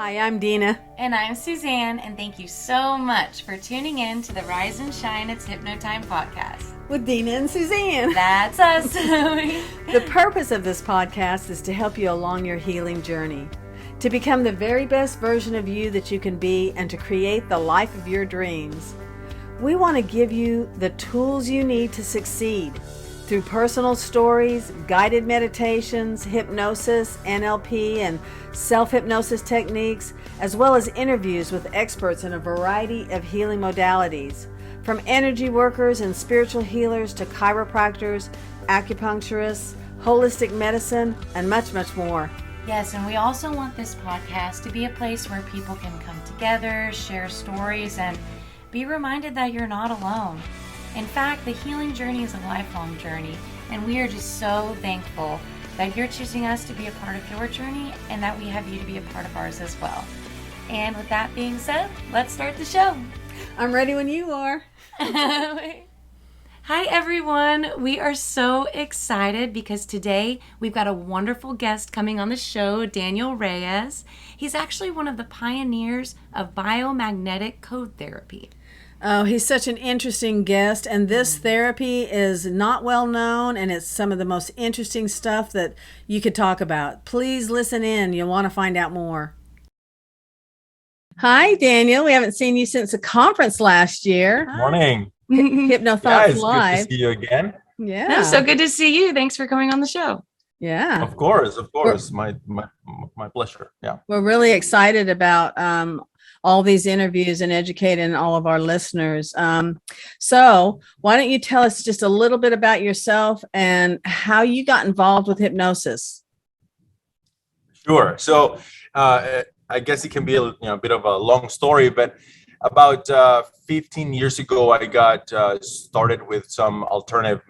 Hi, I'm Deana. And I'm Suzanne, and thank you so much for tuning in to the Rise and Shine It's Hypno Time Podcast. With Deana and Suzanne. That's us. The purpose of this podcast is to help you along your healing journey, to become the very best version of you that you can be, and to create the life of your dreams. We want to give you the tools you need to succeed through personal stories, guided meditations, hypnosis, NLP, and self-hypnosis techniques, as well as interviews with experts in a variety of healing modalities, from energy workers and spiritual healers to chiropractors, acupuncturists, holistic medicine, and much, much more. Yes, and we also want this podcast to be a place where people can come together, share stories, and be reminded that you're not alone. In fact, the healing journey is a lifelong journey, and we are just so thankful that you're choosing us to be a part of your journey and that we have you to be a part of ours as well. And with that being said, let's start the show. I'm ready when you are. Hi, everyone. We are so excited because today we've got a wonderful guest coming on the show, Daniel Reyes. He's actually one of the pioneers of Biomagnetic Code Therapy. Oh, he's such an interesting guest, and this therapy is not well known, and it's some of the most interesting stuff that you could talk about. Please listen in. You'll want to find out more. Hi, Daniel. We haven't seen you since a conference last year. Morning. Hypno Thoughts Live. Good to see you again. Yeah. No, so good to see you. Thanks for coming on the show. Yeah. Of course. My pleasure. Yeah. We're really excited about all these interviews and educating all of our listeners. So why don't you tell us just a little bit about yourself and how you got involved with hypnosis? Sure. So I guess it can be a bit of a long story, but about 15 years ago, I got started with some alternative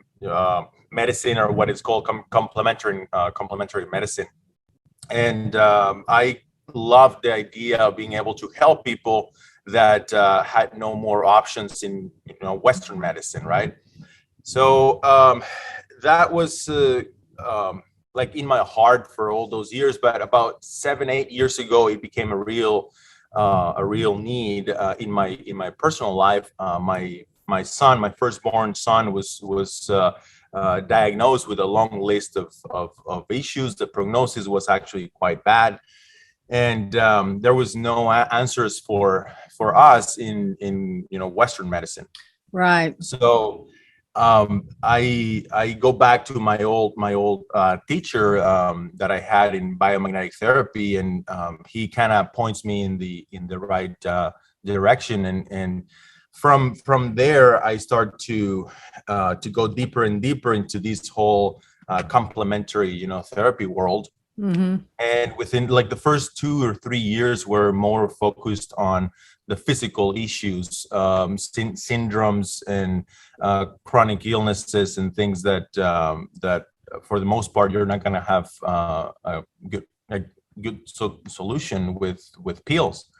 medicine, or what is called complementary medicine. And I loved the idea of being able to help people that had no more options in Western medicine, right? So that was like in my heart for all those years. But about 7-8 years ago, it became a real need in my personal life. My son, my firstborn son, was diagnosed with a long list of issues. The prognosis was actually quite bad. And there was no answers for us in Western medicine. Right. So I go back to my old teacher that I had in biomagnetic therapy, and he kind of points me in the right direction. And from there, I start to go deeper and deeper into this whole complementary therapy world. Mm-hmm. And within like the first 2 or 3 years, we're more focused on the physical issues, syndromes and chronic illnesses and things that for the most part you're not going to have a good solution with pills.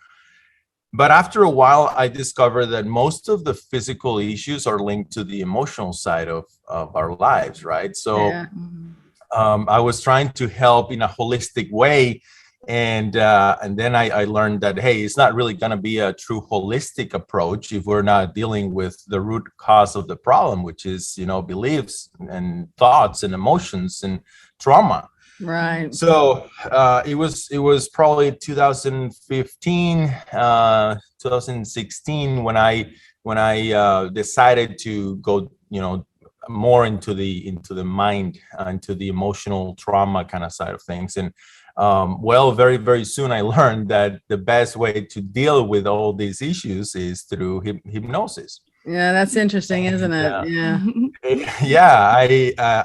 But after a while, I discovered that most of the physical issues are linked to the emotional side of our lives, right? So. Yeah. I was trying to help in a holistic way, and then I learned that, hey, it's not really going to be a true holistic approach if we're not dealing with the root cause of the problem, which is beliefs and thoughts and emotions and trauma. Right. So it was probably 2015, 2016 when I decided to go more into the mind, into the emotional trauma kind of side of things. And very, very soon I learned that the best way to deal with all these issues is through hypnosis. Yeah, that's interesting, isn't it? Yeah. Yeah,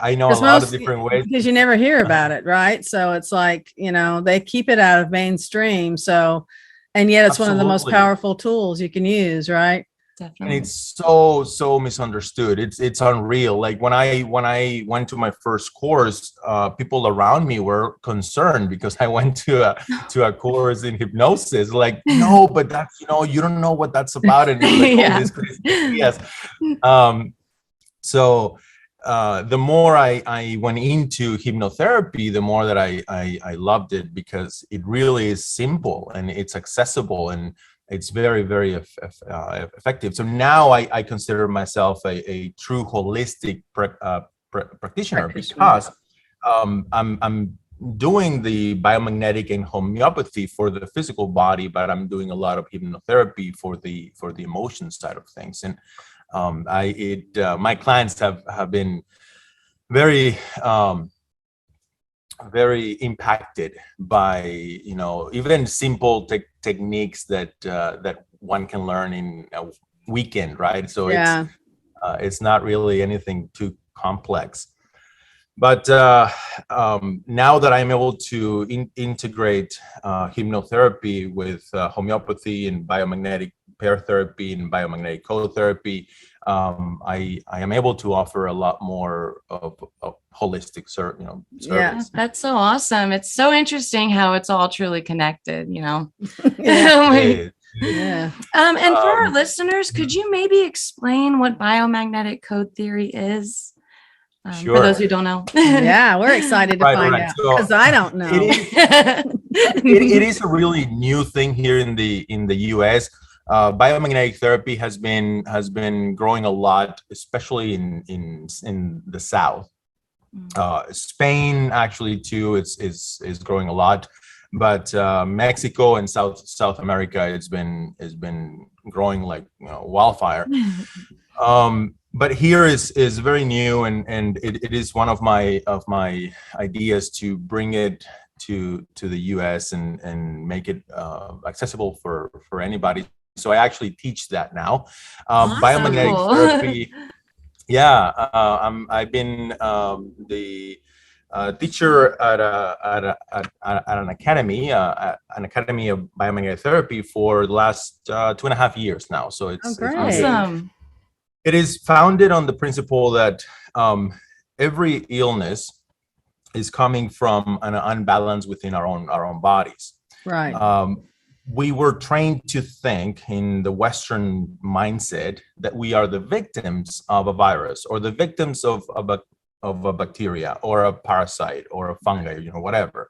I know a lot of different ways. Because you never hear about it, right? So it's like, they keep it out of mainstream. So, and yet it's one of the most powerful tools you can use, right? Definitely. And it's so misunderstood. It's unreal. Like when I went to my first course, people around me were concerned because I went to a course in hypnosis. Like, no, but that's you don't know what that's about. And like, yeah. all this crazy. Yes. So the more I went into hypnotherapy, the more that I loved it, because it really is simple and it's accessible and it's very, very effective. So now I consider myself a true holistic practitioner, because I'm doing the biomagnetic and homeopathy for the physical body, but I'm doing a lot of hypnotherapy for the emotion side of things. And my clients have been very very impacted by, even simple techniques that one can learn in a weekend, right? So it's not really anything too complex. But now that I'm able to integrate hypnotherapy with homeopathy and biomagnetic pair therapy and biomagnetic code therapy, I am able to offer a lot more of holistic service. Yeah, that's so awesome. It's so interesting how it's all truly connected, Yeah. And for our listeners, could you maybe explain what biomagnetic code theory is? Sure. For those who don't know. Yeah, we're excited to find out, because I don't know. It is a really new thing here in the US. Biomagnetic therapy has been growing a lot, especially in the South. Spain actually too is growing a lot, but Mexico and South America has been growing like wildfire. But here is very new, and it is one of my ideas to bring it to the US and make it accessible for anybody. So I actually teach that now. Biomagnetic therapy. Yeah, I've been the teacher at an academy of biomagnetic therapy for the last 2.5 years now. So it's awesome. It is founded on the principle that every illness is coming from an unbalance within our own bodies. Right. We were trained to think in the Western mindset that we are the victims of a virus, or the victims of a bacteria or a parasite or a fungi, whatever.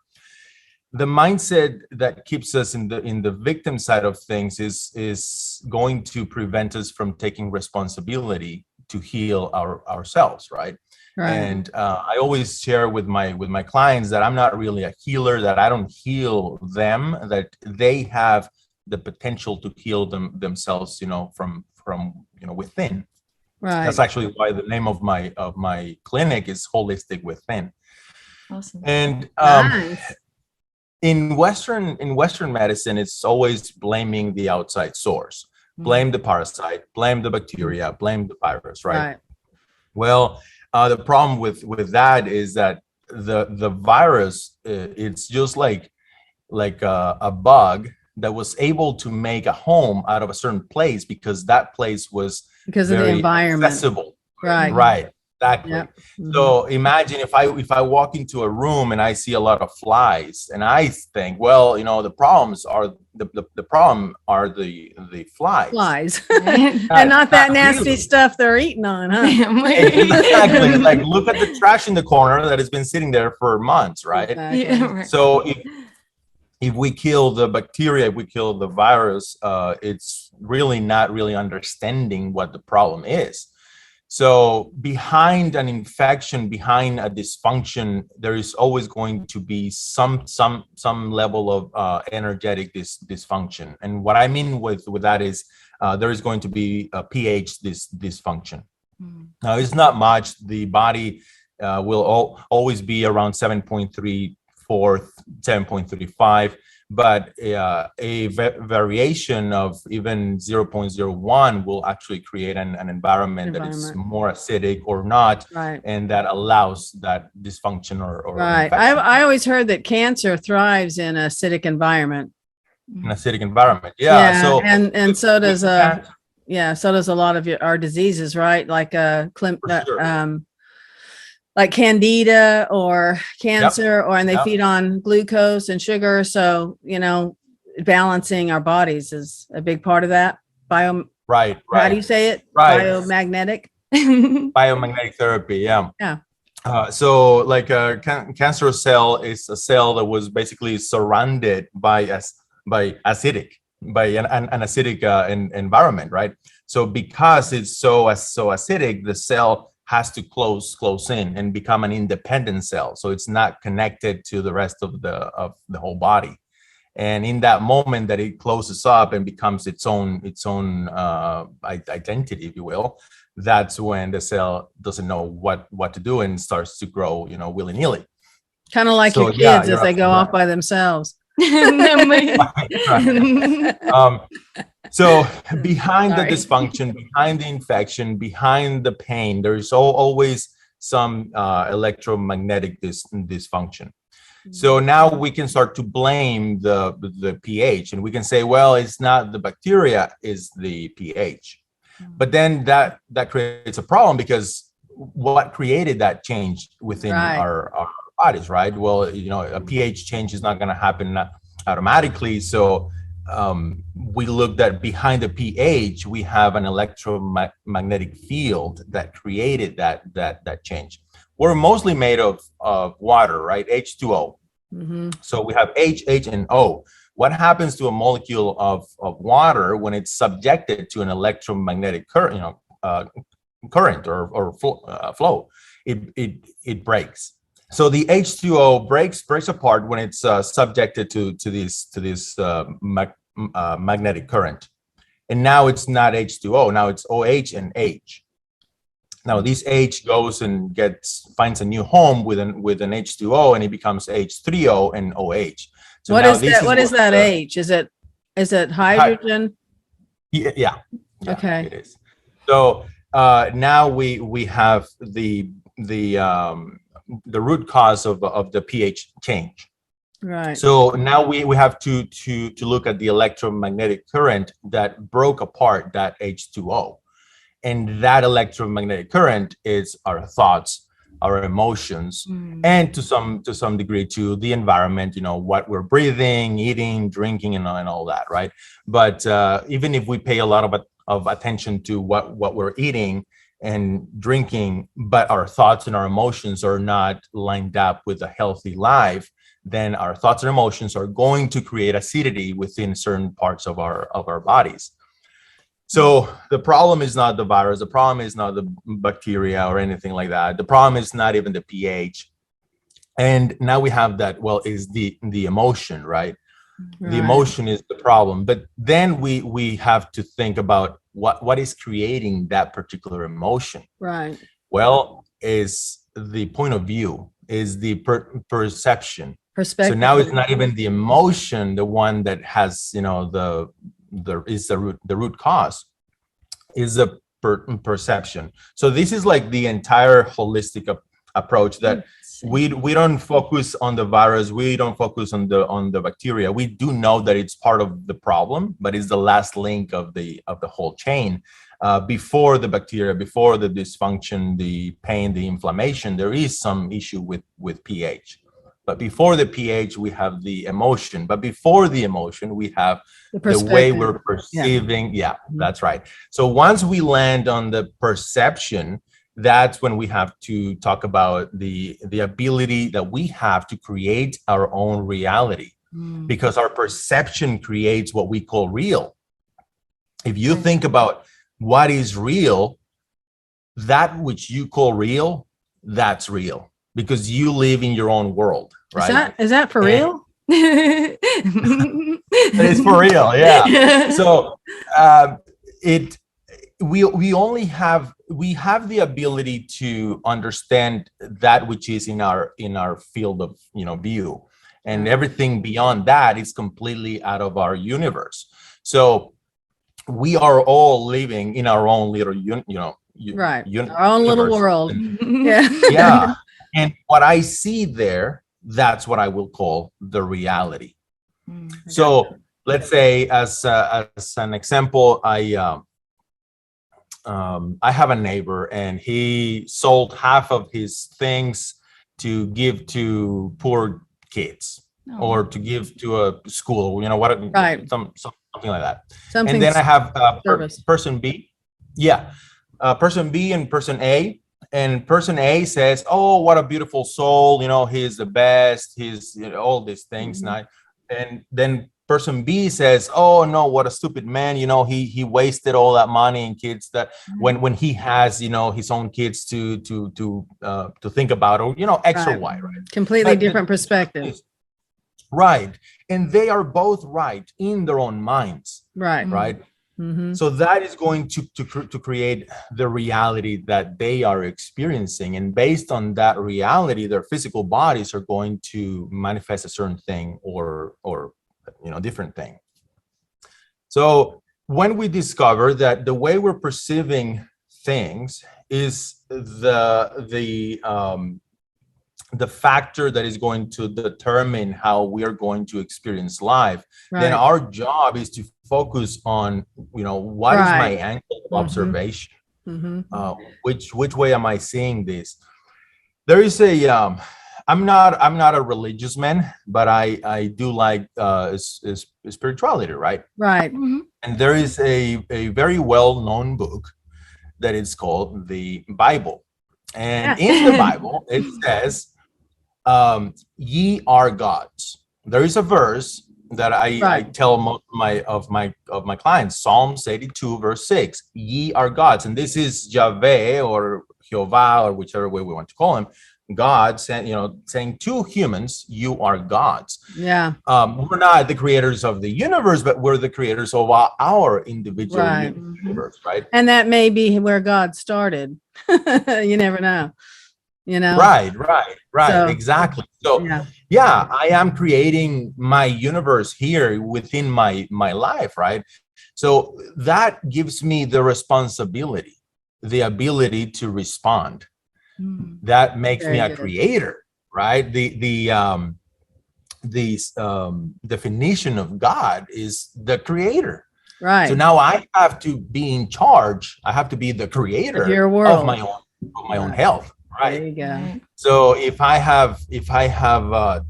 The mindset that keeps us in the victim side of things is going to prevent us from taking responsibility to heal ourselves, right? And I always share with my clients that I'm not really a healer, that I don't heal them, that they have the potential to heal themselves, from within. Right. That's actually why the name of my clinic is Holistic Within. Awesome. And Nice. in Western medicine, it's always blaming the outside source. Blame the parasite, blame the bacteria, blame the virus, right? Well, the problem with that is that the virus, it's just like a bug that was able to make a home out of a certain place because that place was because of the environment, accessible. Right. Exactly. Yep. So imagine if I walk into a room and I see a lot of flies, and I think, well, the problem are the flies. And not that nasty really stuff they're eating on, huh? Exactly. Like, look at the trash in the corner that has been sitting there for months, right? Exactly. Yeah, right. So if we kill the bacteria, if we kill the virus, it's really not really understanding what the problem is. So behind an infection, behind a dysfunction, there is always going to be some level of energetic dysfunction. And what I mean with that is there is going to be a pH dysfunction. Now, it's not much. The body will always be around 7.34, 7.35. But a variation of even 0.01 will actually create an environment that is more acidic or not, and that allows that dysfunction or right. I always heard that cancer thrives in an acidic environment. An acidic environment, yeah. So and so does so does a lot of our diseases, right? Like like candida or cancer, and they feed on glucose and sugar. So, balancing our bodies is a big part of that. Right. How do you say it? Right. Biomagnetic. Biomagnetic therapy, yeah. Yeah. So like a cancer cell is a cell that was basically surrounded by acidic, by an acidic environment, right? So because it's so acidic, the cell has to close in and become an independent cell. So it's not connected to the rest of the whole body. And in that moment that it closes up and becomes its own identity, if you will, that's when the cell doesn't know what to do and starts to grow, willy-nilly. Kind of like your kids as they go off by themselves. So behind the dysfunction, behind the infection, behind the pain, there's always some electromagnetic dysfunction. So now we can start to blame the pH, and we can say, well, it's not the bacteria, it's the pH. But then that creates a problem, because what created that change within our bodies, right? Well, a pH change is not going to happen automatically. So we looked at behind the pH, we have an electromagnetic field that created that change. We're mostly made of water, right? H2O. Mm-hmm. So we have H, and O. What happens to a molecule of water when it's subjected to an electromagnetic current, current or flow? It breaks. So the H2O breaks apart when it's subjected to this magnetic current, and now it's not H2O. Now it's OH and H. Now this H goes and finds a new home with an H2O, and it becomes H3O and OH. So what is that? What is that H? Is it hydrogen? Yeah. Okay. It is. So now we have the root cause of the pH change. Right. So now we have to look at the electromagnetic current that broke apart that H2O. And that electromagnetic current is our thoughts, our emotions, and to some degree to the environment, what we're breathing, eating, drinking, and all that, right? But even if we pay a lot of attention to what we're eating and drinking, but our thoughts and our emotions are not lined up with a healthy life, then our thoughts and emotions are going to create acidity within certain parts of our bodies. So the problem is not the virus, the problem is not the bacteria or anything like that. The problem is not even the pH. And now we have that, is the emotion, right? The emotion is the problem. But then we have to think about what is creating that particular emotion. Right. Well, is the point of view, is the perception. Perspective. So now it's not even the emotion, the one that has, the root cause, is the perception. So this is like the entire holistic approach that we don't focus on the virus, we don't focus on the bacteria. We do know that it's part of the problem, but it's the last link of the whole chain. Before the bacteria, before the dysfunction, the pain, the inflammation, there is some issue with pH. But before the pH, we have the emotion. But before the emotion, we have the way we're perceiving. Yeah, that's right. So once we land on the perception, that's when we have to talk about the ability that we have to create our own reality. Because our perception creates what we call real. If you think about what is real, that which you call real, that's real. Because you live in your own world, right? Is that for real? It's for real, yeah. So we have the ability to understand that which is in our field of view, and everything beyond that is completely out of our universe. So we are all living in our own little our own little world. Yeah. And what I see there, that's what I will call the reality. So let's say, as an example, I have a neighbor, and he sold half of his things to give to poor kids, or to give to a school, something like that. And then I have person B. Yeah. person B and person A. And person A says, "Oh, what a beautiful soul! He's the best. He's all these things." And then person B says, "Oh no, what a stupid man! He wasted all that money and kids that when he has his own kids to think about, or X or Y, right? Completely different perspective, right? And they are both right in their own minds, right? Mm-hmm. So that is going to create the reality that they are experiencing, and based on that reality, their physical bodies are going to manifest a certain thing or different thing. So when we discover that the way we're perceiving things is the factor that is going to determine how we are going to experience life, then our job is to focus on, what is my angle of observation? Which way am I seeing this? There is I'm not a religious man, but I do like spirituality, right? Right. And there is a very well-known book that is called the Bible. And in the Bible, it says, ye are gods. There is a verse that I tell most of my clients, Psalms 82 verse 6, ye are gods. And this is Yahweh or Jehovah, or whichever way we want to call him, God saying to humans, you are gods. Yeah. We're not the creators of the universe, but we're the creators of our individual universe, right? And that may be where God started. You never know. Right. So, exactly. So I am creating my universe here within my life, right? So that gives me the responsibility, the ability to respond. That makes me a creator, right? The definition of God is the creator. Right. So now I have to be in charge. I have to be the creator of my own health. Right. There you go. So if I have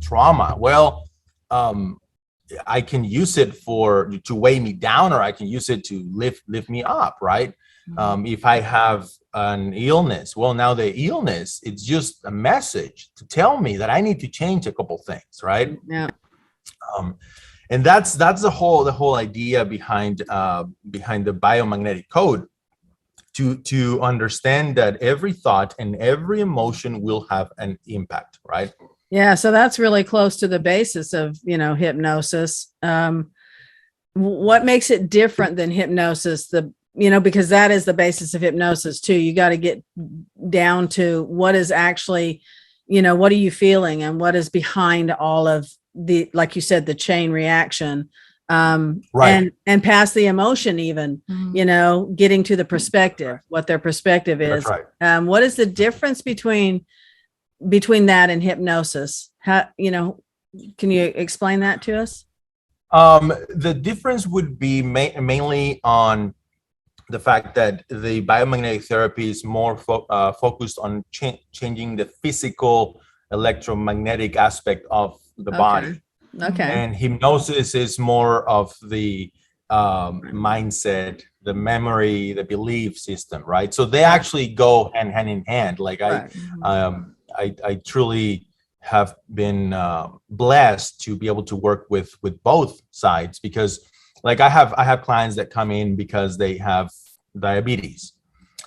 trauma, well, I can use it to weigh me down, or I can use it to lift me up. Right. If I have an illness, well, now the illness, it's just a message to tell me that I need to change a couple things. Right. Yeah. And that's the whole idea behind the biomagnetic code. To understand that every thought and every emotion will have an impact, right? Yeah, so that's really close to the basis of, hypnosis. What makes it different than hypnosis? Because that is the basis of hypnosis too. You got to get down to what is actually, what are you feeling and what is behind all of the, like you said, the chain reaction. And past the emotion, even, getting to the perspective, what their perspective is. That's right. What is the difference between that and hypnosis? How, can you explain that to us? The difference would be mainly on the fact that the biomagnetic therapy is more focused on changing the physical electromagnetic aspect of the body. Okay. And hypnosis is more of the mindset, the memory, the belief system, right? So they actually go hand in hand. Like I truly have been blessed to be able to work with both sides, because like I have clients that come in because they have diabetes.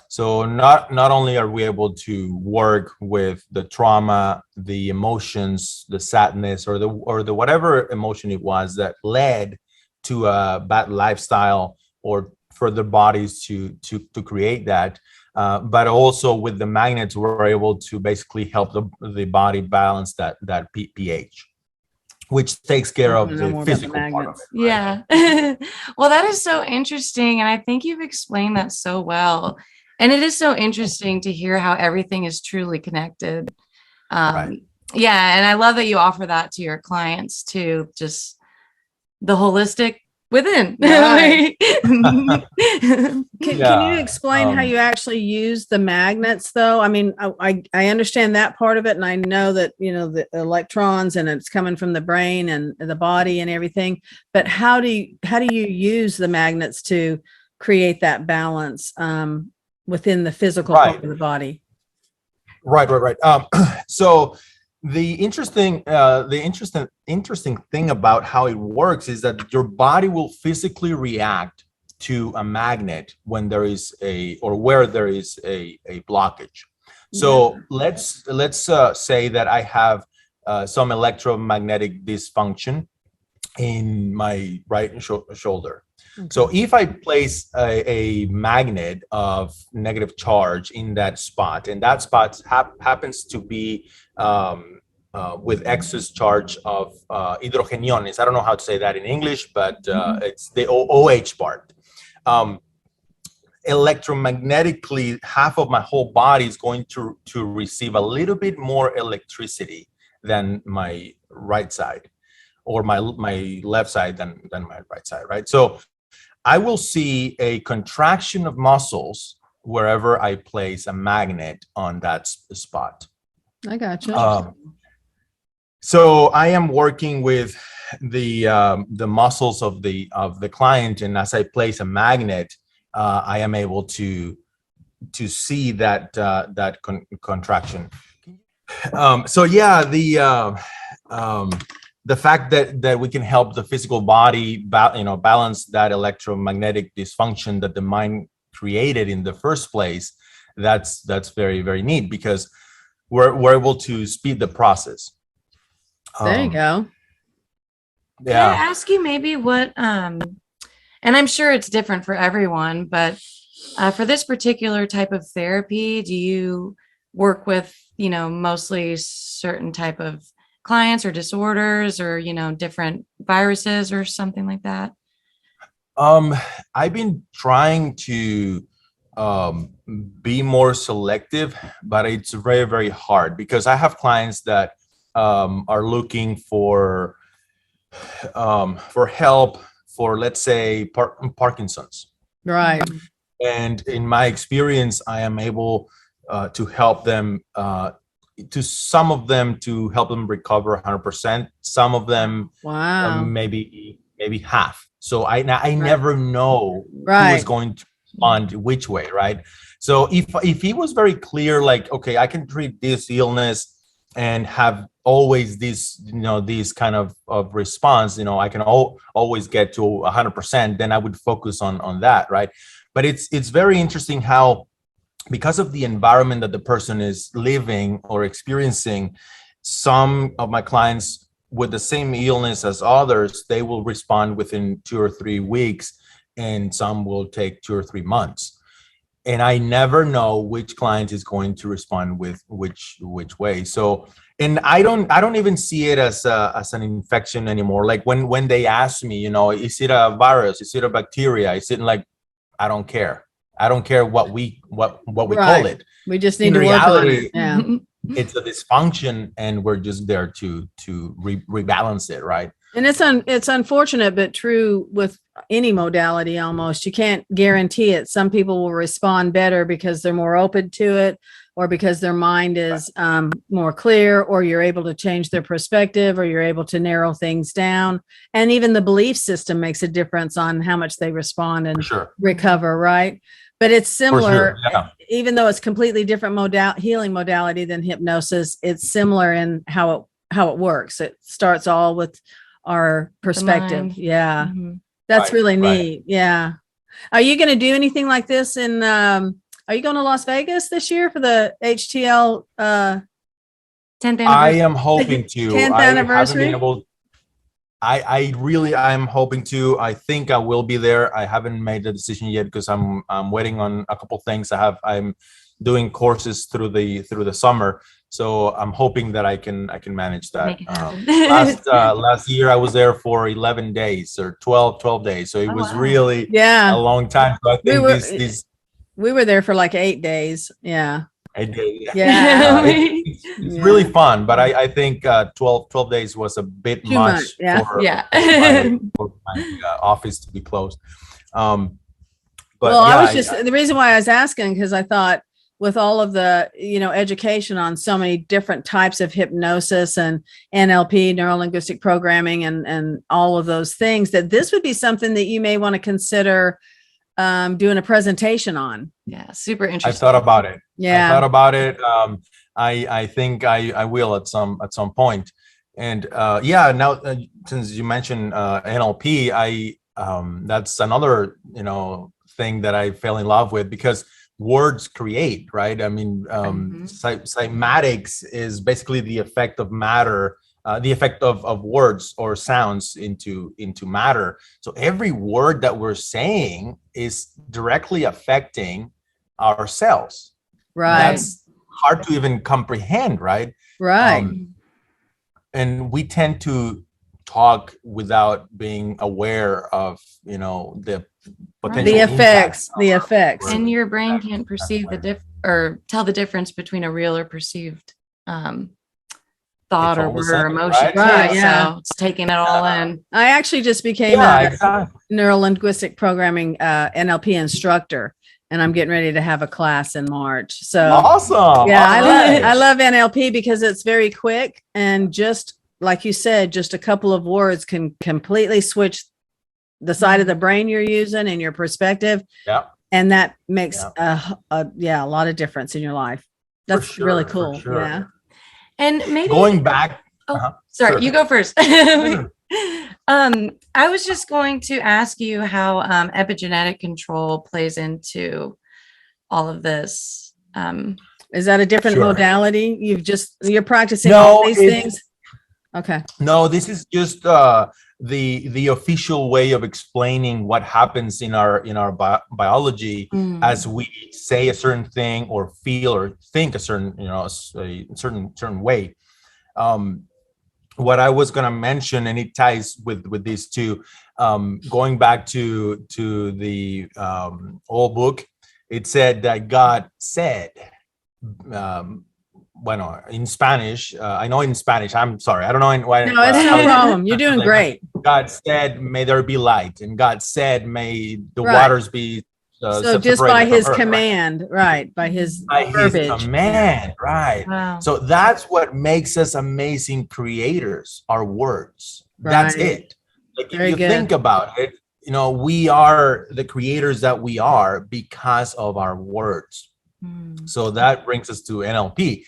So not only are we able to work with the trauma, the emotions, the sadness, or the whatever emotion it was that led to a bad lifestyle, or for their bodies to create that, but also with the magnets, we're able to basically help the body balance that pH, which takes care of the physical part of it. Right? Yeah. Well, that is so interesting, and I think you've explained that so well. And it is so interesting to hear how everything is truly connected. Yeah. And I love that you offer that to your clients too, just the holistic within. Right. Can you explain how you actually use the magnets though? I mean, I understand that part of it. And I know that, the electrons and it's coming from the brain and the body and everything, but how do you use the magnets to create that balance? within the physical Right. part of the body. Right. So the interesting thing about how it works is that your body will physically react to a magnet when there is where there is a blockage. So let's say that I have some electromagnetic dysfunction in my right shoulder. Okay. So if I place a magnet of negative charge in that spot, and that spot happens to be with excess charge of hidrogeniones. I don't know how to say that in English, but it's the OH part. Electromagnetically, half of my whole body is going to receive a little bit more electricity than my right side, or my left side than my right side, right? So I will see a contraction of muscles wherever I place a magnet on that spot. I got you. So I am working with the muscles of the client, and as I place a magnet, I am able to see that contraction. So yeah, the fact that we can help the physical body balance that electromagnetic dysfunction that the mind created in the first place, that's very, very neat, because we're able to speed the process. There you go. Yeah. Can I ask you maybe what and I'm sure it's different for everyone, but for this particular type of therapy, do you work with, mostly certain type of clients or disorders, or, different viruses or something like that? I've been trying to be more selective, but it's very, very hard, because I have clients that are looking for help for, let's say, Parkinson's. Right. And in my experience, I am able to help them, some of them to help them recover 100%. Some of them, wow, maybe half. So I never know who is going to respond which way, right? So if he was very clear, like, okay, I can treat this illness and have always this, this kind of response, I can always get to 100%, then I would focus on that, right? But it's very interesting how, because of the environment that the person is living or experiencing, some of my clients with the same illness as others, they will respond within 2 or 3 weeks, and some will take 2 or 3 months. And I never know which client is going to respond with which way. So, and I don't even see it as an infection anymore. Like when they ask me, is it a virus? Is it a bacteria? Is it like, I don't care. I don't care what we call it. We just need to work on it. Yeah. It's a dysfunction, and we're just there to rebalance it, right? And it's unfortunate, but true with any modality almost. You can't guarantee it. Some people will respond better because they're more open to it, or because their mind is more clear, or you're able to change their perspective, or you're able to narrow things down. And even the belief system makes a difference on how much they respond and recover, right? But it's similar, even though it's completely different healing modality than hypnosis. It's similar in how it works. It starts all with our perspective. Yeah. Mm-hmm. That's really neat. Yeah. Are you going to do anything like this in, are you going to Las Vegas this year for the HTL 10th anniversary? I am hoping to. 10th anniversary? I'm hoping to. I think I will be there. I haven't made the decision yet, because I'm waiting on a couple things. I'm doing courses through the summer, so I'm hoping that I can manage that. Last year I was there for 11 days or 12 days, so it was really a long time. So I think we were there for like 8 days. Yeah. It's really fun, but I think 12 days was a bit much for my office to be closed. But I was just, the reason why I was asking, because I thought with all of the, education on so many different types of hypnosis and NLP, neuro-linguistic programming, and all of those things, that this would be something that you may want to consider doing a presentation on. Yeah, super interesting. I thought about it. Yeah. I thought about it. I think I will at some point. And now since you mentioned NLP, that's another thing that I fell in love with, because words create, right? I mean, cymatics is basically the effect of matter, the effect of words or sounds into matter. So every word that we're saying is directly affecting ourselves. Right. That's hard to even comprehend, right? Right. And we tend to talk without being aware of the potential the effects, and your brain can't perceive or tell the difference between a real or perceived thought or word or emotion, right? Yeah, so it's taking it all in. I actually just became a neuro-linguistic programming NLP instructor, and I'm getting ready to have a class in March. So awesome! Yeah, I love NLP because it's very quick, and just like you said, just a couple of words can completely switch the side of the brain you're using and your perspective. Yeah. And that makes a lot of difference in your life. That's really cool. Sure. Yeah. And maybe going back. Sorry, sure. You go first. I was just going to ask you how epigenetic control plays into all of this. Is that a different modality? You're practicing all these things? Okay. No, this is just the official way of explaining what happens in our biology as we say a certain thing or feel or think a certain a certain way. What I was going to mention, and it ties with these two, going back to the old book, it said that God said. Bueno, in Spanish, I know in Spanish, I'm sorry, I don't know. No, it's no problem. You're doing great. God said, may there be light. And God said, may the waters be so just by his command, right? By his command, right? Wow. So that's what makes us amazing creators, our words. Right. That's it. Like if you think about it, we are the creators that we are because of our words. So that brings us to NLP.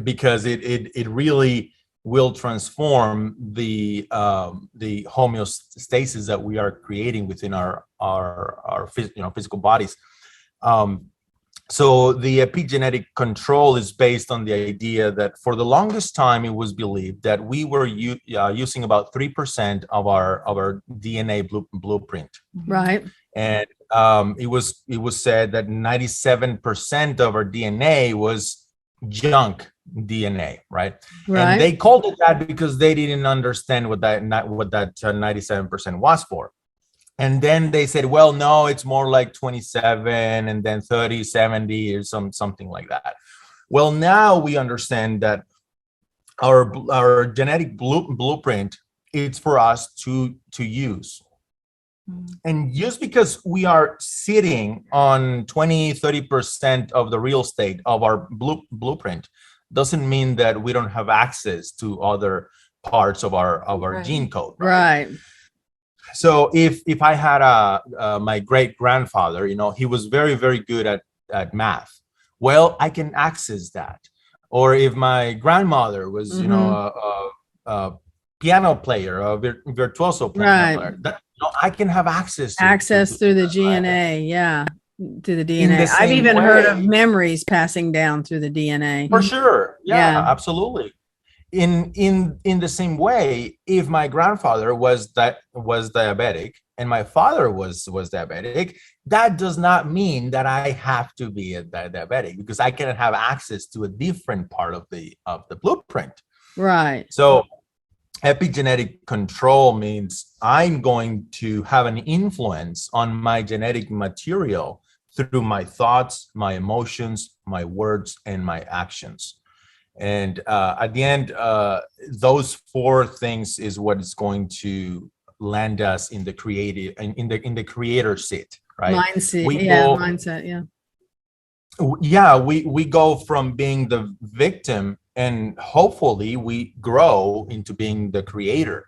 Because it really will transform the homeostasis that we are creating within our physical bodies. So the epigenetic control is based on the idea that for the longest time it was believed that we were using about 3% of our DNA blueprint. Right. And it was said that 97% of our DNA was junk DNA, right? And they called it that because they didn't understand what that 97% was for. And then they said, well, no, it's more like 27 and then 30, 70 or something like that. Well, now we understand that our genetic blueprint is for us to use. And just because we are sitting on 20-30% of the real estate of our blueprint doesn't mean that we don't have access to other parts of our gene code. Right. So if I had my great grandfather, he was very, very good at math. Well, I can access that. Or if my grandmother was, a piano player, a virtuoso piano player, I can have access through the DNA, through the DNA. I've even heard of memories passing down through the DNA. For sure, absolutely. In the same way, if my grandfather was diabetic and my father was diabetic, that does not mean that I have to be a diabetic, because I can have access to a different part of the blueprint. Right. So epigenetic control means I'm going to have an influence on my genetic material through my thoughts, my emotions, my words, and my actions. And at the end, those four things is what is going to land us in the creative, in the creator seat, right? Mindset. We go from being the victim, and hopefully we grow into being the creator.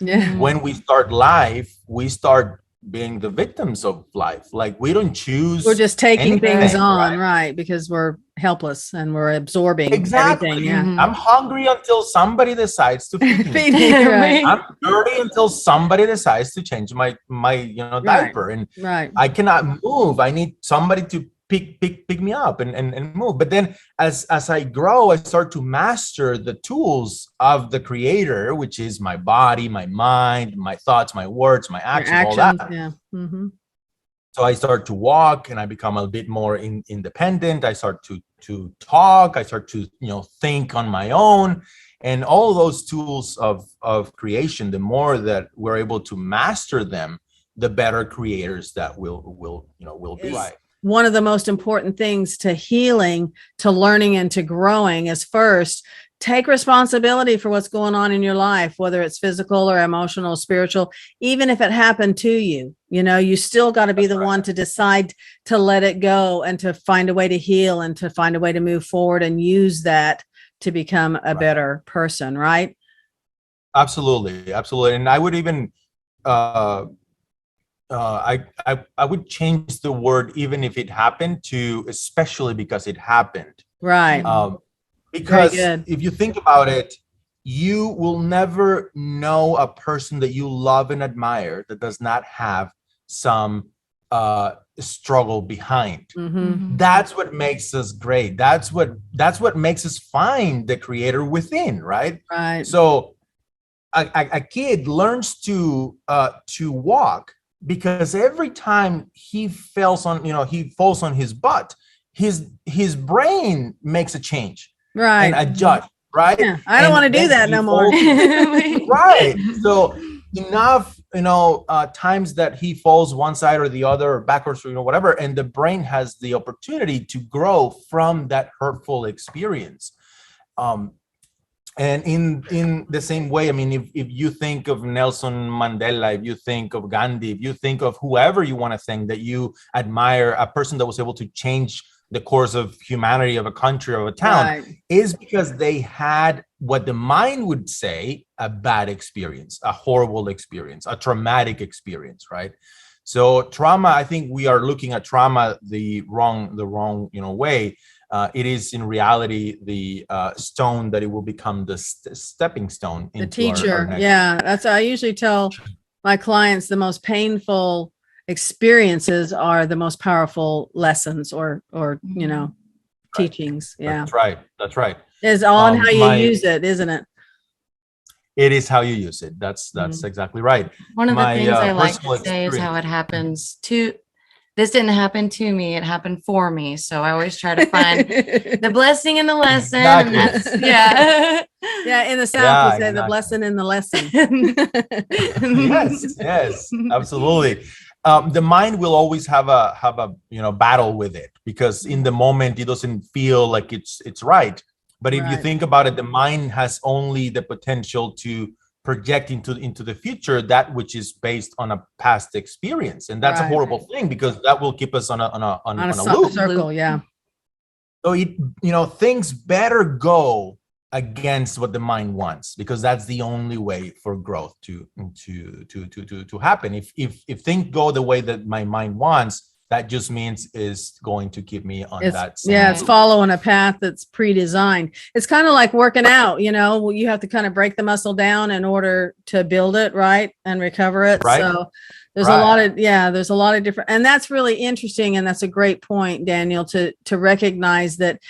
Yeah. When we start life, we start being the victims of life. Like we don't choose. We're just taking anything, things on, right? Because we're helpless and we're absorbing everything. Yeah. I'm hungry until somebody decides to feed me. Right. I'm dirty until somebody decides to change my diaper, and I cannot move. I need somebody to pick me up and move. But then as I grow, I start to master the tools of the creator, which is my body, my mind, my thoughts, my words, my actions, all that. Yeah. Mm-hmm. So I start to walk and I become a bit more independent. I start to talk. I start to, think on my own, and all those tools of creation, the more that we're able to master them, the better creators that will be. One of the most important things to healing, to learning, and to growing is first, take responsibility for what's going on in your life, whether it's physical or emotional, spiritual. Even if it happened to you, you still got to be the one to decide to let it go and to find a way to heal and to find a way to move forward and use that to become a better person, right? Absolutely. And I would even I would change the word, even if it happened, to especially because it happened. Right. Because if you think about it, you will never know a person that you love and admire that does not have some struggle behind. Mm-hmm. That's what makes us great. That's what makes us find the creator within, right? Right. So a kid learns to walk because every time he falls on his butt, his brain makes a change, right, and adjust, right? Yeah, I don't want to do that no more. Right. So enough, times that he falls one side or the other, or backwards, or whatever, and the brain has the opportunity to grow from that hurtful experience. And in the same way, I mean, if you think of Nelson Mandela, if you think of Gandhi, if you think of whoever you want to think that you admire, a person that was able to change the course of humanity, of a country, of a town, is because they had what the mind would say a bad experience, a horrible experience, a traumatic experience, right? So trauma, I think we are looking at trauma the wrong way. It is in reality the stone that it will become the stepping stone into the teacher. That's I usually tell my clients, the most painful experiences are the most powerful lessons or teachings. Yeah, that's right. It's on how you use it, isn't it? It is how you use it. That's exactly right. One of the things I like to say is how it happens to. This didn't happen to me; it happened for me. So I always try to find the blessing in the lesson. Exactly. Yeah. In the South, we say the blessing in the lesson. Yes, absolutely. The mind will always have a battle with it, because in the moment it doesn't feel like it's right. But if you think about it, the mind has only the potential to project into the future that which is based on a past experience, and that's a horrible thing, because that will keep us on a loop. Circle. Yeah. So things better go against what the mind wants, because that's the only way for growth to happen. If things go the way that my mind wants, that just means is going to keep me on that same it's following a path that's pre-designed. It's kind of like working out, you have to kind of break the muscle down in order to build it, right, and recover it. Right. So there's a lot of different, and that's really interesting, and that's a great point, Daniel, to recognize that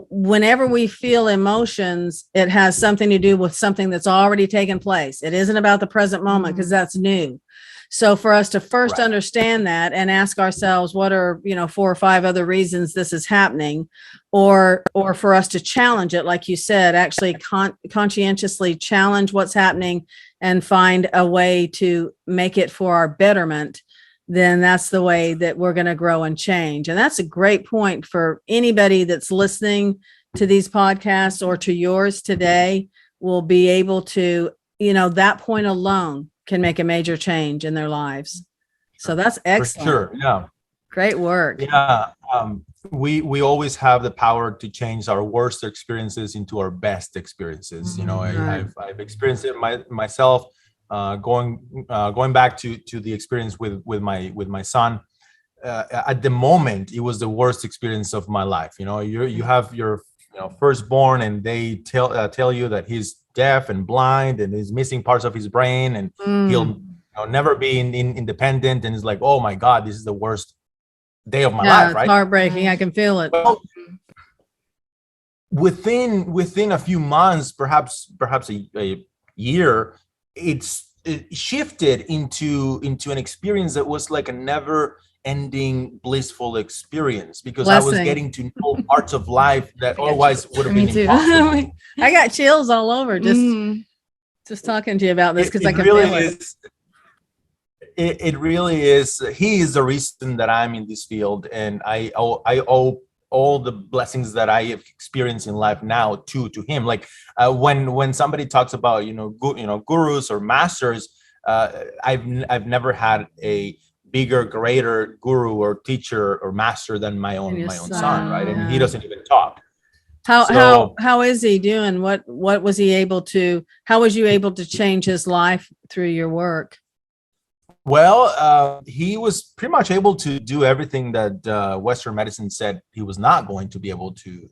whenever we feel emotions, it has something to do with something that's already taken place. It isn't about the present moment, because that's new. So for us to first understand that and ask ourselves, what are, 4 or 5 other reasons this is happening, or for us to challenge it, like you said, actually conscientiously challenge what's happening and find a way to make it for our betterment, then that's the way that we're going to grow and change. And that's a great point for anybody that's listening to these podcasts or to yours today. Will be able to, that point alone can make a major change in their lives. So that's excellent. For sure. Yeah. Great work. Yeah. We always have the power to change our worst experiences into our best experiences. I've experienced it myself. going back to the experience with my son. At the moment, it was the worst experience of my life. You have your firstborn, and they tell you that he's deaf and blind and he's missing parts of his brain, and he'll never be independent. And it's like, oh my God, this is the worst day of my life, right? It's heartbreaking. I can feel it. Well, within a few months, perhaps a year, it shifted into an experience that was like a never ending blissful experience, because I was getting to know parts of life that otherwise would have been impossible. I got chills all over just talking to you about this, because I can really feel it. It really is. He is the reason that I'm in this field, and I owe all the blessings that I have experienced in life now to him. Like when somebody talks about gurus or masters, I've never had a bigger, greater guru or teacher or master than my own son, right? And he doesn't even talk. How is he doing? What was he able to? How was you able to change his life through your work? Well, he was pretty much able to do everything that Western medicine said he was not going to be able to do.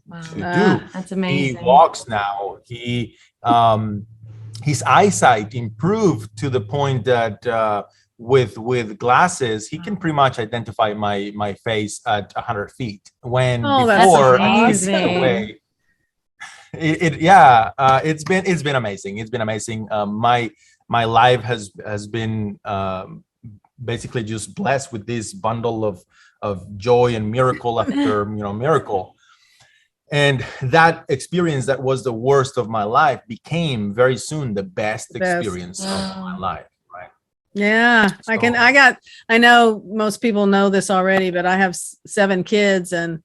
That's amazing. He walks now. His eyesight improved to the point that with glasses, he can pretty much identify my face at 100 feet. When before, that's away. It's been amazing. It's been amazing. My life has been basically just blessed with this bundle of joy and miracle after miracle. And that experience that was the worst of my life became very soon the best experience of my life. Right? Yeah, so, I know most people know this already, but I have 7 kids and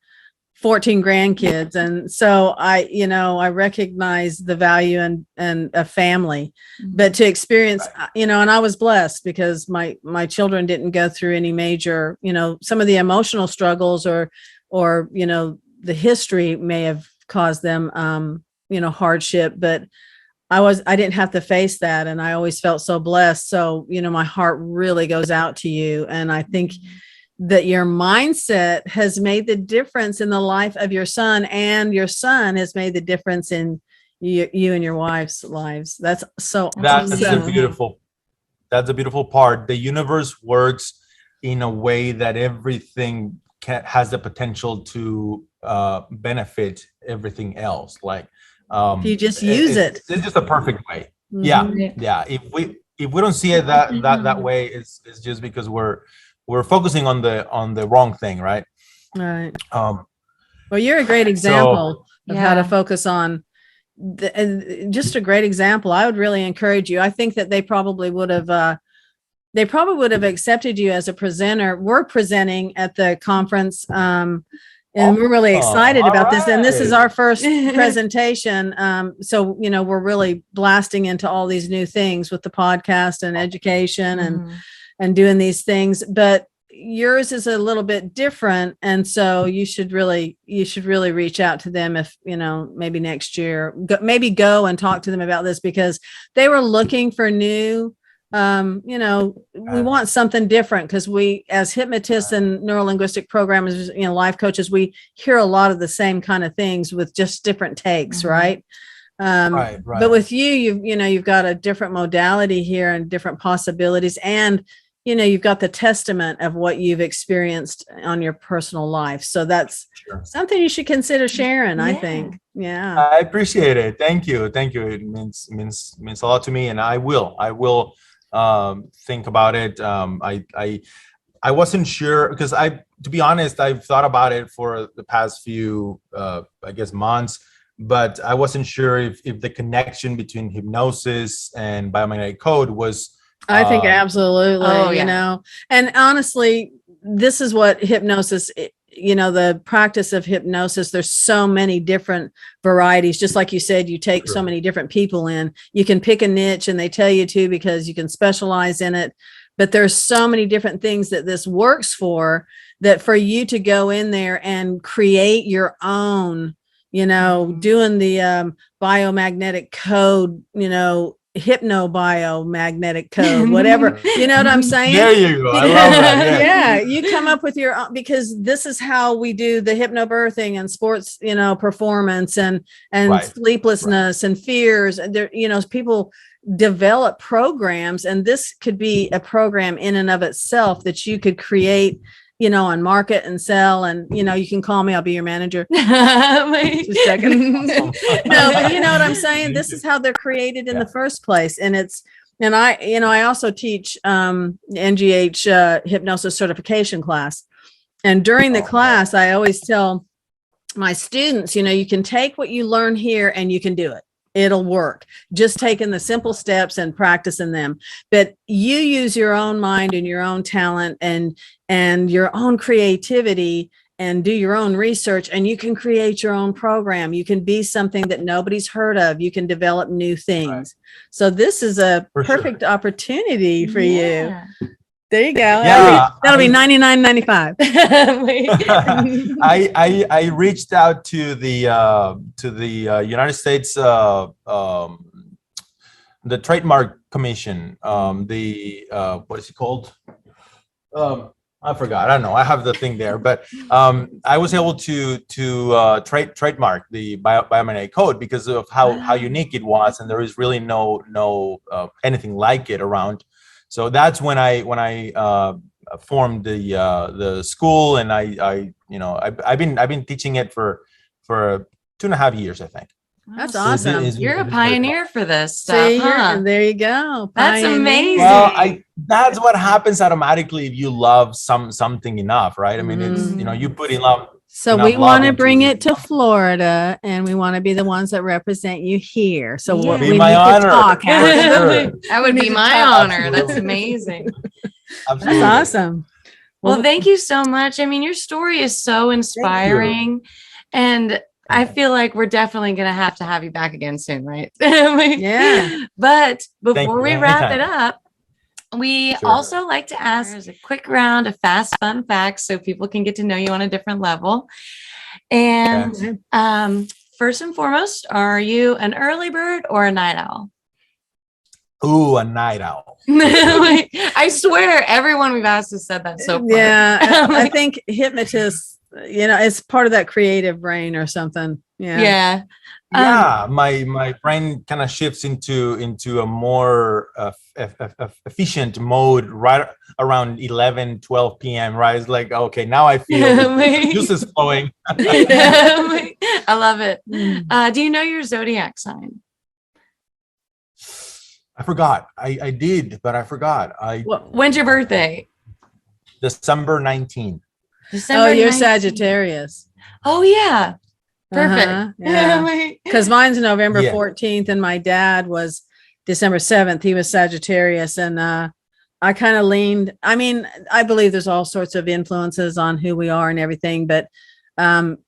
14 grandkids. And so I recognize the value and a family, but to experience, and I was blessed because my children didn't go through any major, some of the emotional struggles or, the history may have caused them, hardship, but I didn't have to face that. And I always felt so blessed. So, my heart really goes out to you. And I think that your mindset has made the difference in the life of your son, and your son has made the difference in you and your wife's lives. That's so that's awesome. That's a beautiful part. The universe works in a way that everything has the potential to benefit everything else. Like if you just use it. It's just a perfect way. Yeah. If we don't see it that way, it's just because we're focusing on the wrong thing, right? Right. Well, you're a great example of how to focus on, and just a great example. I would really encourage you. I think that they probably would have accepted you as a presenter. We're presenting at the conference, and we're really excited about this. And this is our first presentation. So, we're really blasting into all these new things with the podcast and education and doing these things, but yours is a little bit different. And so you should really reach out to them if, maybe next year, go and talk to them about this, because they were looking for new, we want something different, because we, as hypnotists and neurolinguistic programmers, life coaches, we hear a lot of the same kind of things with just different takes. Right. Right. But with you've got a different modality here and different possibilities. And, you've got the testament of what you've experienced on your personal life. So that's something you should consider sharing, I think. Yeah. I appreciate it. Thank you. It means a lot to me. And I will think about it. I wasn't sure, because to be honest, I've thought about it for the past few, months, but I wasn't sure if the connection between hypnosis and biomagnetic code was. I think absolutely, and honestly, this is what hypnosis, the practice of hypnosis, there's so many different varieties. Just like you said, you take so many different people in, you can pick a niche and they tell you to, because you can specialize in it. But there's so many different things that this works for, that for you to go in there and create your own, doing the biomagnetic code, biomagnetic code, whatever. You know what I'm saying? There you go. I love that. Yeah, you come up with your own, because this is how we do the hypnobirthing and sports, performance and sleeplessness and fears. And there, people develop programs, and this could be a program in and of itself that you could create, and market and sell. And, you can call me, I'll be your manager. Just a second. No, but you know what I'm saying? This is how they're created in the first place. And I also teach NGH hypnosis certification class. And during the class, I always tell my students, you can take what you learn here and you can do it. It'll work. Just taking the simple steps and practicing them. But you use your own mind and your own talent and your own creativity and do your own research, and you can create your own program. You can be something that nobody's heard of. You can develop new things. Right. So this is a perfect opportunity for you. There you go. Yeah, that'll be $99.95. I reached out to the United States the Trademark Commission. What is it called? I forgot. I don't know. I have the thing there, but I was able to trademark the Biomagnetic Code because of how unique it was, and there is really no anything like it around. So that's when I formed the school, and I've been teaching it for 2.5 years, I think. That's awesome. You're a pioneer for this stuff. See, there you go. That's amazing. Well, that's what happens automatically if you love something enough, right? I mean, it's you put in love. So we want to bring it to Florida, and we want to be the ones that represent you here. So we need to talk. That would be my honor. That's amazing. Absolutely. That's awesome. Well, thank you so much. I mean, your story is so inspiring, and I feel like we're definitely going to have you back again soon, right? Yeah. But before we wrap it up, we also like to ask a quick round of fast, fun facts so people can get to know you on a different level. And first and foremost, are you an early bird or a night owl? Ooh, a night owl. I swear everyone we've asked has said that so far. Yeah, I think hypnotists, it's part of that creative brain or something. Yeah. My brain kind of shifts into a more efficient mode right around 11-12 p.m. right? It's like, okay, now I feel the juice is flowing. I love it. Do you know your zodiac sign? I forgot. I did, but I forgot. When's your birthday? December 19th. You're Sagittarius. Oh yeah. Perfect. Yeah. Because mine's November 14th, and my dad was December 7th. He was Sagittarius, and I kind of leaned. I mean, I believe there's all sorts of influences on who we are and everything, but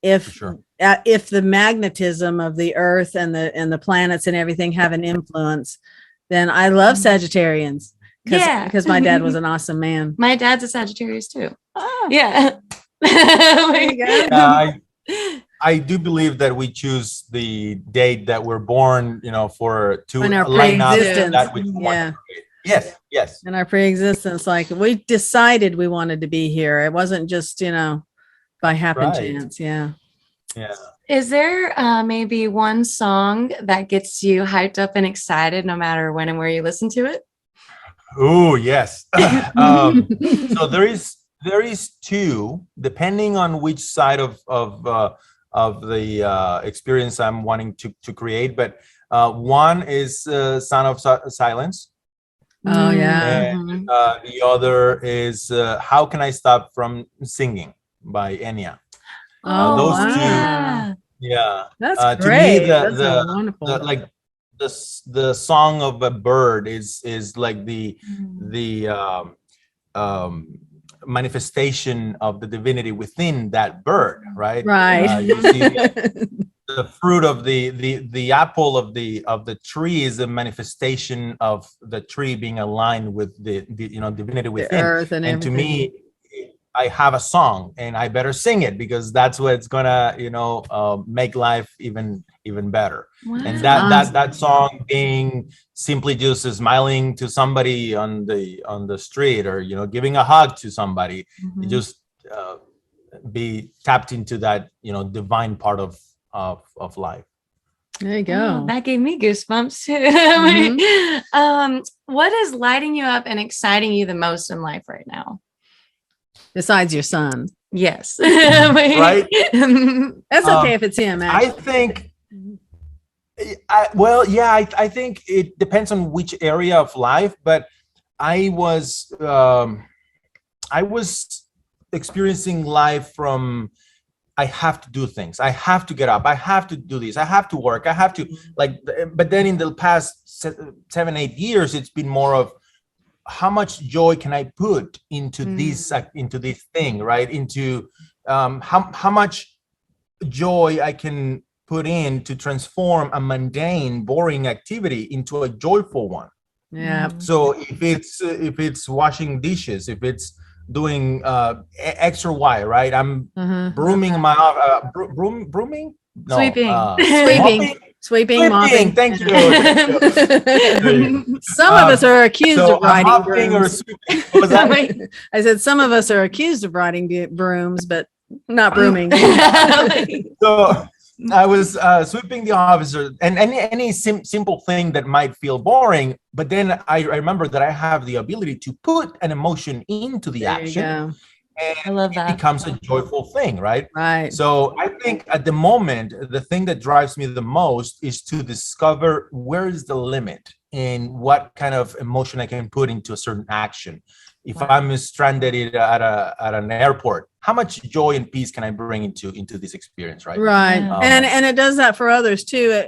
if the magnetism of the Earth and the planets and everything have an influence, then I love Sagittarians. Because my dad was an awesome man. My dad's a Sagittarius too. Oh. Yeah. I do believe that we choose the date that we're born, to in our line up that pre-existence. Yes. In our pre-existence, like we decided we wanted to be here. It wasn't just, by happen chance. Yeah. Is there maybe one song that gets you hyped up and excited no matter when and where you listen to it? Oh, yes. So there is two, depending on which side of the experience I'm wanting to create. But one is Sound of Silence. Oh, yeah. And the other is How Can I Stop From Singing by Enya. Those two. Yeah. That's great. To me, That's wonderful. The song of a bird is like the manifestation of the divinity within that bird, right? You see the fruit of the apple of the tree is a manifestation of the tree being aligned with the divinity within. The earth and to me, I have a song and I better sing it because that's what's gonna, make life even better. Wow. And that song being simply just smiling to somebody on the street, or giving a hug to somebody, just be tapped into that divine part of life. There you go. Oh, that gave me goosebumps too. What is lighting you up and exciting you the most in life right now? Besides your son. Yes. Right? That's okay if it's him. I think, I think it depends on which area of life, but I was experiencing life from, I have to do things. I have to get up. I have to do this. I have to work. I have to but then in the past 7-8 years, it's been more of how much joy can I put into this thing, right? Into how much joy I can put in to transform a mundane, boring activity into a joyful one. Yeah. So if it's washing dishes, if it's doing X or Y, right? I'm brooming my brooming. No, Sweeping, mopping. Thank you. Some of us are accused of riding brooms. What was that? I said some of us are accused of riding brooms, but not brooming. So I was sweeping the office, and any simple thing that might feel boring, but then I remember that I have the ability to put an emotion into the action. And I love that. It becomes a joyful thing, right? Right. So I think at the moment, the thing that drives me the most is to discover where is the limit in what kind of emotion I can put into a certain action. If I'm stranded at an airport, how much joy and peace can I bring into this experience, right? Right. And it does that for others too.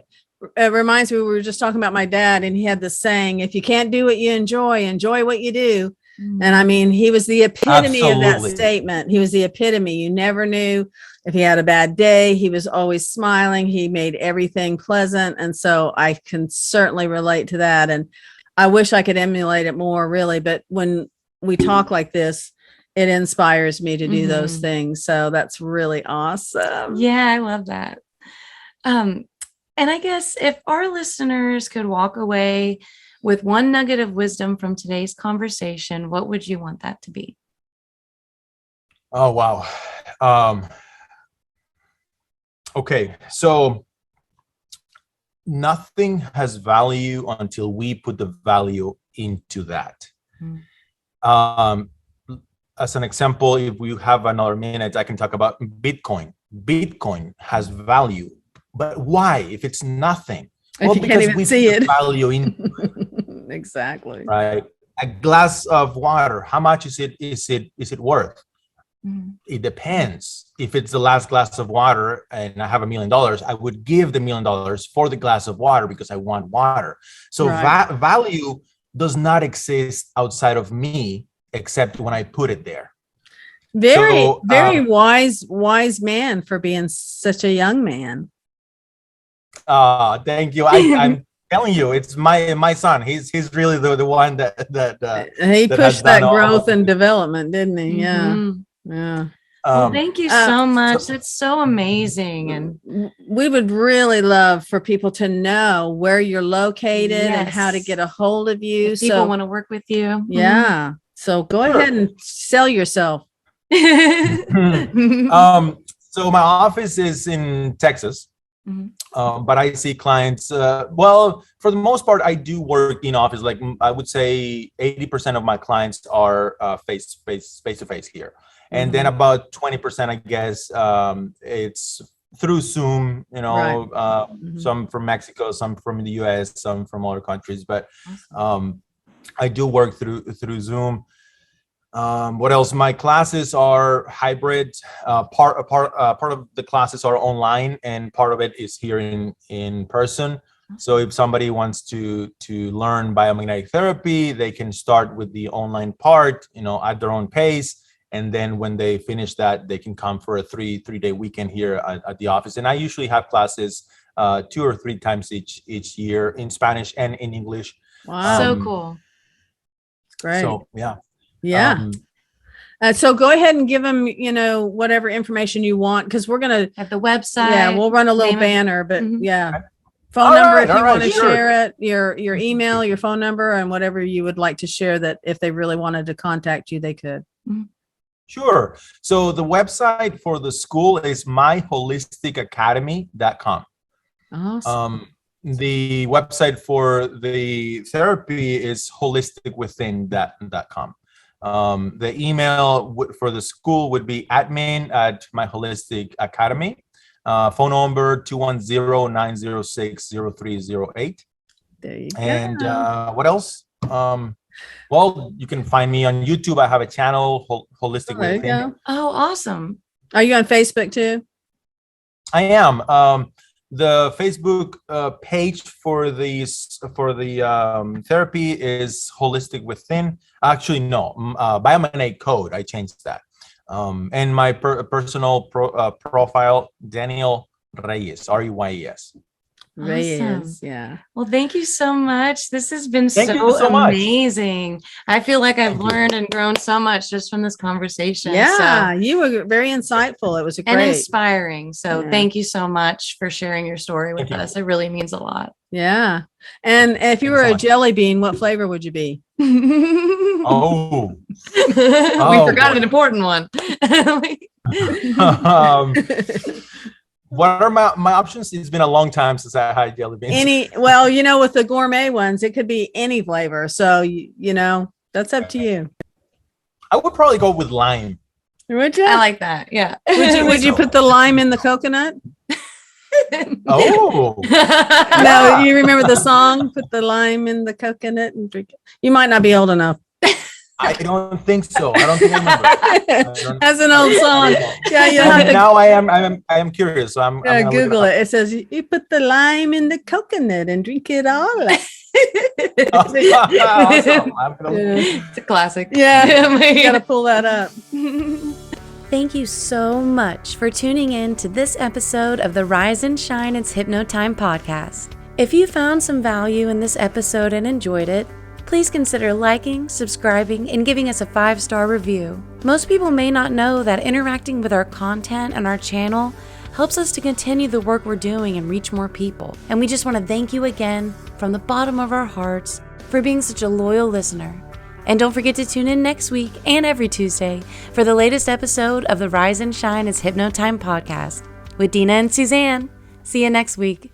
It reminds me, we were just talking about my dad, and he had this saying, if you can't do what you enjoy what you do. And I mean, he was the epitome of that statement. He was the epitome. You never knew if he had a bad day. He was always smiling. He made everything pleasant. And so I can certainly relate to that. And I wish I could emulate it more, really. But when we talk like this, it inspires me to do those things. So that's really awesome. Yeah, I love that. And I guess if our listeners could walk away with one nugget of wisdom from today's conversation, what would you want that to be? Oh, wow. Okay. So nothing has value until we put the value into that. As an example, if we have another minute, I can talk about Bitcoin. Bitcoin has value, but why? If it's nothing, well, because we see it. Value into it. Exactly. Right. A glass of water, how much is it worth? It depends. If it's the last glass of water and I have $1 million, I would give the $1 million for the glass of water because I want water. So value does not exist outside of me except when I put it there. Very wise man for being such a young man. Thank you. I'm telling you, it's my son. He's really the one that he pushed that growth and development, didn't he? Yeah. Well, thank you so much. That's so amazing. And we would really love for people to know where you're located and how to get a hold of you. If people want to work with you. Yeah. So go ahead and sell yourself. So my office is in Texas. But I see clients, for the most part, I do work in office. Like I would say 80% of my clients are face to face here. And then about 20%, I guess, it's through Zoom, some from Mexico, some from the US, some from other countries. But I do work through Zoom. What else? My classes are hybrid. Part of the classes are online, and part of it is here in person. So if somebody wants to learn biomagnetic therapy, they can start with the online part, at their own pace. And then when they finish that, they can come for a three-day weekend here at the office. And I usually have classes 2 or 3 times each year in Spanish and in English. Wow, so cool. Great. So yeah. Yeah. So go ahead and give them, whatever information you want, because we're going to At the website. Yeah, we'll run a little banner, but yeah. Phone number if you want to share it, your email, your phone number, and whatever you would like to share, that if they really wanted to contact you, they could. Sure. So the website for the school is myholisticacademy.com. Awesome. The website for the therapy is holisticwithin.com. The email for the school would be admin@myholisticacademy. Phone number 210-906-0308. There you go. And what else? Well, you can find me on YouTube. I have a channel, Holistic There you Within. go. Oh, awesome. Are you on Facebook too? I am. The Facebook page for the therapy is Holistic Within. Actually, no, Biomagnetic Code. I changed that. And my personal profile, Daniel Reyes, Reyes. Reyes, yeah. Well, thank you so much. This has been so amazing. I feel like I've learned and grown so much just from this conversation. Yeah, you were very insightful. It was and inspiring. So thank you so much for sharing your story with us. It really means a lot. Yeah. And if you were a jelly bean, what flavor would you be? Oh. We forgot an important one. What are my options? It's been a long time since I had jelly beans. With the gourmet ones, it could be any flavor. So, that's up to you. I would probably go with lime. Would you? I like that. Yeah. Would you put the lime in the coconut? Oh. No, you remember the song, Put the Lime in the Coconut and Drink It? You might not be old enough. I don't think so. I don't think I remember. That's an old song. Yeah, now I am curious. So I'm gonna Google it. It says you put the lime in the coconut and drink it all. Awesome. It's a classic. Yeah, you gotta pull that up. Thank you so much for tuning in to this episode of the Rise and Shine It's Hypno Time podcast. If you found some value in this episode and enjoyed it, please consider liking, subscribing, and giving us a 5-star review. Most people may not know that interacting with our content and our channel helps us to continue the work we're doing and reach more people. And we just want to thank you again from the bottom of our hearts for being such a loyal listener. And don't forget to tune in next week and every Tuesday for the latest episode of the Rise and Shine It's Hypno Time podcast with Deana and Suzanne. See you next week.